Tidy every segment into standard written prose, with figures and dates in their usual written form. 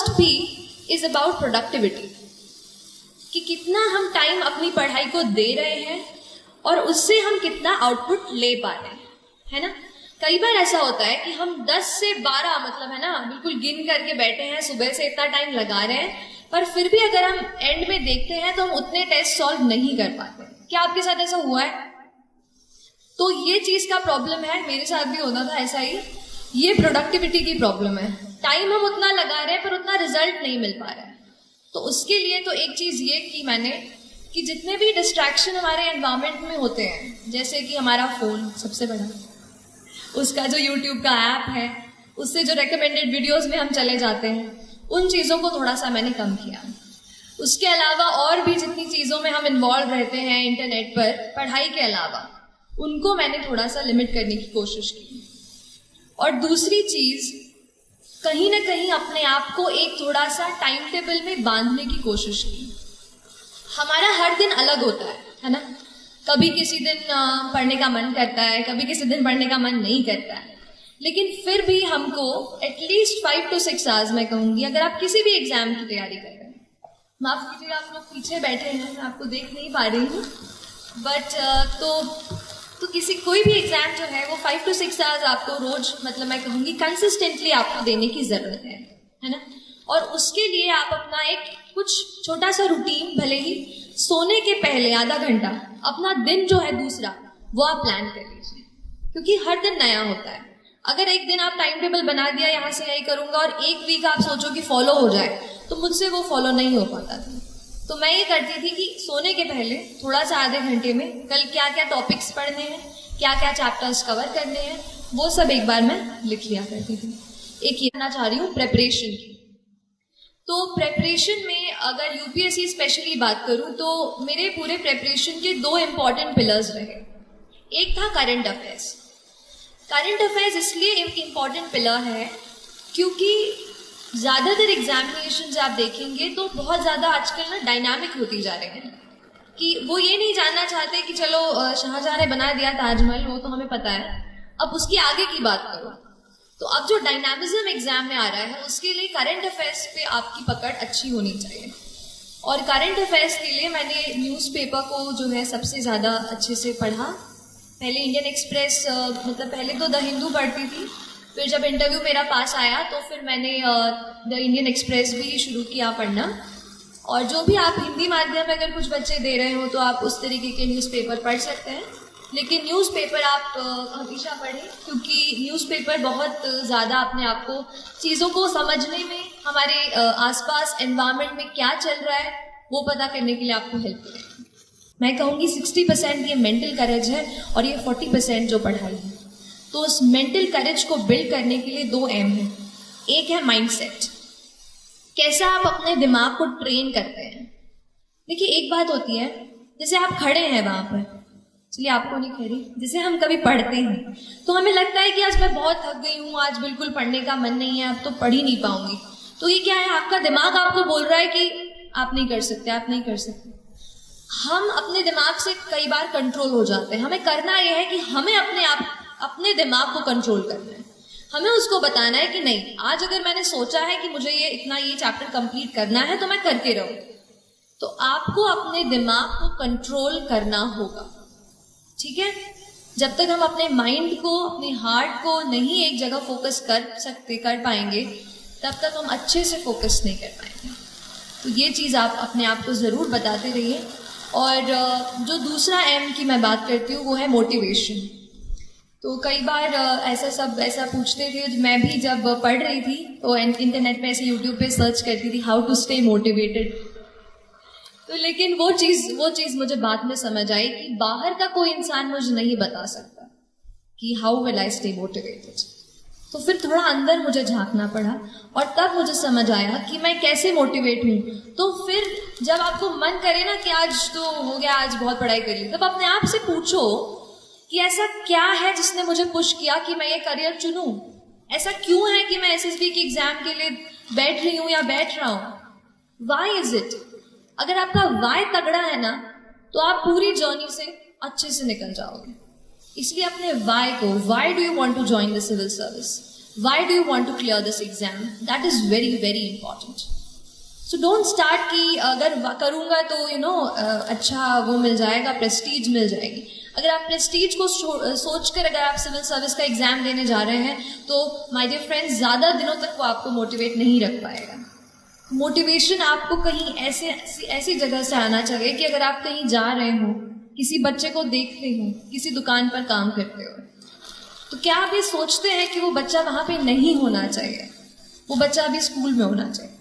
First P is about productivity, कि कितना हम टाइम अपनी पढ़ाई को दे रहे हैं और उससे हम कितना आउटपुट ले पा रहे हैं, है ना। कई बार ऐसा होता है कि हम 10 से 12 मतलब है ना बिल्कुल गिन करके बैठे हैं, सुबह से इतना टाइम लगा रहे हैं, पर फिर भी अगर हम एंड में देखते हैं तो हम उतने टेस्ट सॉल्व नहीं कर पाते। क्या आपके साथ ऐसा हुआ है? तो ये चीज का प्रॉब्लम है, मेरे साथ भी होता था ऐसा ही। ये प्रोडक्टिविटी की प्रॉब्लम है, टाइम हम उतना लगा रहे हैं पर उतना रिजल्ट नहीं मिल पा रहा है। तो उसके लिए तो एक चीज ये की मैंने कि जितने भी डिस्ट्रैक्शन हमारे एनवायरमेंट में होते हैं, जैसे कि हमारा फोन सबसे बड़ा, उसका जो यूट्यूब का ऐप है, उससे जो रिकमेंडेड वीडियोस में हम चले जाते हैं, उन चीज़ों को थोड़ा सा मैंने कम किया। उसके अलावा और भी जितनी चीज़ों में हम इन्वॉल्व रहते हैं इंटरनेट पर पढ़ाई के अलावा, उनको मैंने थोड़ा सा लिमिट करने की कोशिश की। और दूसरी चीज़, कहीं ना कहीं अपने आप को एक थोड़ा सा टाइम टेबल में बांधने की कोशिश की। हमारा हर दिन अलग होता है ना। कभी किसी दिन पढ़ने का मन करता है, कभी किसी दिन पढ़ने का मन नहीं करता है, लेकिन फिर भी हमको एटलीस्ट 5 to 6 आवर्स मैं कहूँगी, अगर आप किसी भी एग्जाम की तैयारी कर रहे हैं, माफ कीजिएगा आप लोग पीछे बैठे हैं, मैं आपको देख नहीं पा रही हूँ, बट तो किसी कोई भी एग्जाम जो है वो 5 to 6 आवर्स आपको रोज मतलब मैं कहूँगी कंसिस्टेंटली आपको देने की जरूरत है ना। और उसके लिए आप अपना एक कुछ छोटा सा रूटीन, भले ही सोने के पहले आधा घंटा अपना दिन जो है दूसरा वो आप प्लान कर लीजिए, क्योंकि हर दिन नया होता है। अगर एक दिन आप टाइम टेबल बना दिया यहाँ से यही करूंगा और एक वीक आप सोचो कि फॉलो हो जाए, तो मुझसे वो फॉलो नहीं हो पाता था। तो मैं ये करती थी कि सोने के पहले थोड़ा सा आधे घंटे में कल क्या क्या टॉपिक्स पढ़ने हैं, क्या क्या चैप्टर्स कवर करने हैं, वो सब एक बार मैं लिख लिया करती थी। एक ये कहना चाह रही हूँ प्रेपरेशन की। तो प्रेपरेशन में अगर यूपीएससी स्पेशली बात करूं तो मेरे पूरे प्रेपरेशन के 2 इम्पॉर्टेंट पिलर्स रहे। एक था करंट अफेयर्स। करंट अफेयर्स इसलिए एक इम्पॉर्टेंट पिलर है क्योंकि ज़्यादातर एग्जामिनेशन आप देखेंगे तो बहुत ज़्यादा आजकल ना डायनामिक होती जा रहे हैं, कि वो ये नहीं जानना चाहते कि चलो शाहजहां ने बना दिया ताजमहल, वो तो हमें पता है, अब उसकी आगे की बात करो। तो अब जो डायनामिज्म एग्जाम में आ रहा है उसके लिए करंट अफेयर्स पे आपकी पकड़ अच्छी होनी चाहिए। और करंट अफेयर्स के लिए मैंने न्यूज़पेपर को जो है सबसे ज़्यादा अच्छे से पढ़ा। पहले इंडियन एक्सप्रेस मतलब पहले तो द हिंदू पढ़ती थी, फिर जब इंटरव्यू मेरा पास आया तो फिर मैंने द इंडियन एक्सप्रेस भी शुरू किया पढ़ना। और जो भी आप हिंदी माध्यम में अगर कुछ बच्चे दे रहे हो तो आप उस तरीके के न्यूज़पेपर पढ़ सकते हैं, लेकिन न्यूज़पेपर आप हमेशा पढ़ें, क्योंकि न्यूज़पेपर बहुत ज़्यादा अपने आप को चीज़ों को समझने में, हमारे आसपास एनवायरनमेंट में क्या चल रहा है वो पता करने के लिए आपको हेल्प करेगा। मैं कहूँगी 60% ये मेंटल करेज है और ये 40% जो पढ़ाई है। तो उस मेंटल करेज को बिल्ड करने के लिए 2 एम है। एक है माइंडसेट, कैसा आप अपने दिमाग को ट्रेन करते हैं। देखिए एक बात होती है, जैसे आप खड़े हैं वहां पर, चलिए आपको नहीं कह रही, जैसे हम कभी पढ़ते हैं तो हमें लगता है कि आज मैं बहुत थक गई हूँ, आज बिल्कुल पढ़ने का मन नहीं है, अब तो पढ़ ही नहीं पाऊंगी। तो ये क्या है, आपका दिमाग आपको बोल रहा है कि आप नहीं कर सकते, आप नहीं कर सकते। हम अपने दिमाग से कई बार कंट्रोल हो जाते हैं। हमें करना यह है कि हमें अपने दिमाग को कंट्रोल करना है। हमें उसको बताना है कि नहीं, आज अगर मैंने सोचा है कि मुझे ये चैप्टर कंप्लीट करना है तो मैं करके रहूं। तो आपको अपने दिमाग को कंट्रोल करना होगा, ठीक है। जब तक हम अपने माइंड को, अपने हार्ट को नहीं एक जगह फोकस कर पाएंगे, तब तक हम अच्छे से फोकस नहीं कर पाएंगे। तो ये चीज़ आप अपने आप को ज़रूर बताते रहिए। और जो दूसरा एम की मैं बात करती हूँ वो है मोटिवेशन। तो कई बार ऐसा पूछते थे, मैं भी जब पढ़ रही थी तो इंटरनेट पे ऐसे यूट्यूब पे सर्च करती थी हाउ टू स्टे मोटिवेटेड। तो लेकिन वो चीज़ मुझे बाद में समझ आई कि बाहर का कोई इंसान मुझे नहीं बता सकता कि how will I stay motivated. तो फिर थोड़ा अंदर मुझे झांकना पड़ा और तब मुझे समझ आया कि मैं कैसे मोटिवेट हूँ। तो फिर जब आपको मन करे ना कि आज तो हो गया, आज बहुत पढ़ाई कर ली, तब अपने आप से पूछो कि ऐसा क्या है जिसने मुझे पुश किया कि मैं ये करियर चुनूं। ऐसा क्यों है कि मैं एसएसबी के एग्जाम के लिए बैठ रही हूँ या बैठ रहा हूँ। Why is it? अगर आपका वाई तगड़ा है ना तो आप पूरी जर्नी से अच्छे से निकल जाओगे। इसलिए अपने वाई को, why do you want to join the civil service, why do you want to clear this exam, that is very very important. So don't start कि अगर करूंगा तो अच्छा वो मिल जाएगा, प्रेस्टीज मिल जाएगी. अगर आप प्रेस्टीज को सोचकर अगर आप सिविल सर्विस का एग्जाम देने जा रहे हैं तो माय डियर फ्रेंड्स, ज़्यादा दिनों तक वो आपको मोटिवेट नहीं रख पाएगा. मोटिवेशन आपको कहीं ऐसी जगह से आना चाहिए कि अगर आप कहीं जा रहे हो, किसी बच्चे को देख रहे हो, किसी दुकान पर काम करते हो, तो क्या आप ये सोचते हैं कि वो बच्चा वहाँ पे नहीं होना चाहिए, वो बच्चा अभी स्कूल में होना चाहिए.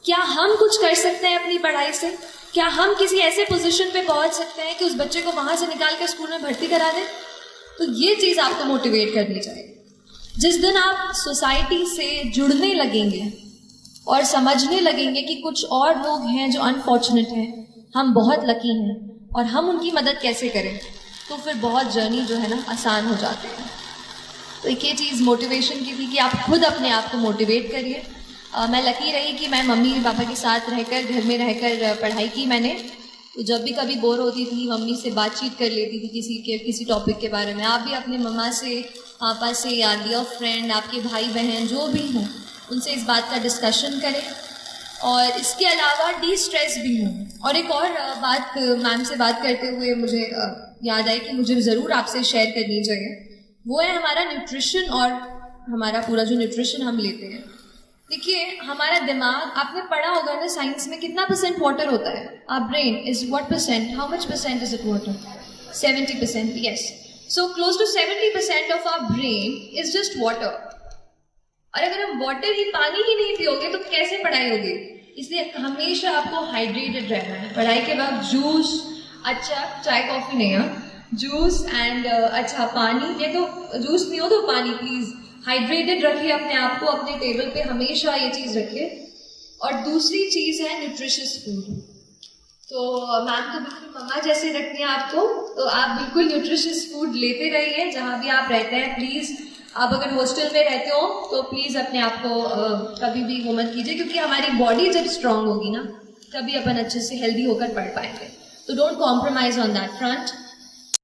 क्या हम कुछ कर सकते हैं अपनी पढ़ाई से? क्या हम किसी ऐसे पोजीशन पे पहुंच सकते हैं कि उस बच्चे को वहां से निकाल कर स्कूल में भर्ती करा दें? तो ये चीज आपको मोटिवेट करनी चाहिए. जिस दिन आप सोसाइटी से जुड़ने लगेंगे और समझने लगेंगे कि कुछ और लोग हैं जो अनफॉर्चुनेट हैं, हम बहुत लकी हैं और हम उनकी मदद कैसे करें, तो फिर बहुत जर्नी जो है ना आसान हो जाती है. तो एक ये चीज़ मोटिवेशन की थी कि आप खुद अपने आप को मोटिवेट करिए. मैं लकी रही कि मैं मम्मी पापा के साथ रहकर, घर में रहकर पढ़ाई की मैंने. तो जब भी कभी बोर होती थी, मम्मी से बातचीत कर लेती थी किसी टॉपिक के बारे में. आप भी अपने मम्मा से, पापा से या डियर फ्रेंड, आपके भाई बहन जो भी हों, उनसे इस बात का डिस्कशन करें. और इसके अलावा डी स्ट्रेस भी हों. और एक और बात मैम से बात करते हुए मुझे याद आई कि मुझे ज़रूर आपसे शेयर करनी चाहिए. वो है हमारा न्यूट्रिशन और हमारा पूरा जो न्यूट्रिशन हम लेते हैं. देखिए, हमारा दिमाग, आपने पढ़ा होगा ना साइंस में, कितना % वाटर होता है. Our brain is what %? How much % is it water? 70%. Yes. So close to 70% of our brain is just water. और अगर हम वाटर ही, पानी ही नहीं पियोगे तो कैसे पढ़ाई होगी? इसलिए हमेशा आपको हाइड्रेटेड रहना है. पढ़ाई के बाद जूस, अच्छा चाय कॉफी नहीं, जूस एंड अच्छा पानी. ये तो जूस पियो तो पानी प्लीज. हाइड्रेटेड रखिए अपने आप को, अपने टेबल पे हमेशा ये चीज़ रखिए. और दूसरी चीज़ है न्यूट्रिशियस फूड. तो मैम तो बिल्कुल मम्मा जैसे रखती हैं आपको, तो आप बिल्कुल न्यूट्रिशियस फूड लेते रहिए जहाँ भी आप रहते हैं. प्लीज़, आप अगर हॉस्टल में रहते हो तो प्लीज़ अपने आप को कभी भी वो मत कीजिए, क्योंकि हमारी बॉडी जब स्ट्रांग होगी ना, तभी अपन अच्छे से हेल्दी होकर पढ़ पाएंगे. तो don't compromise on that front.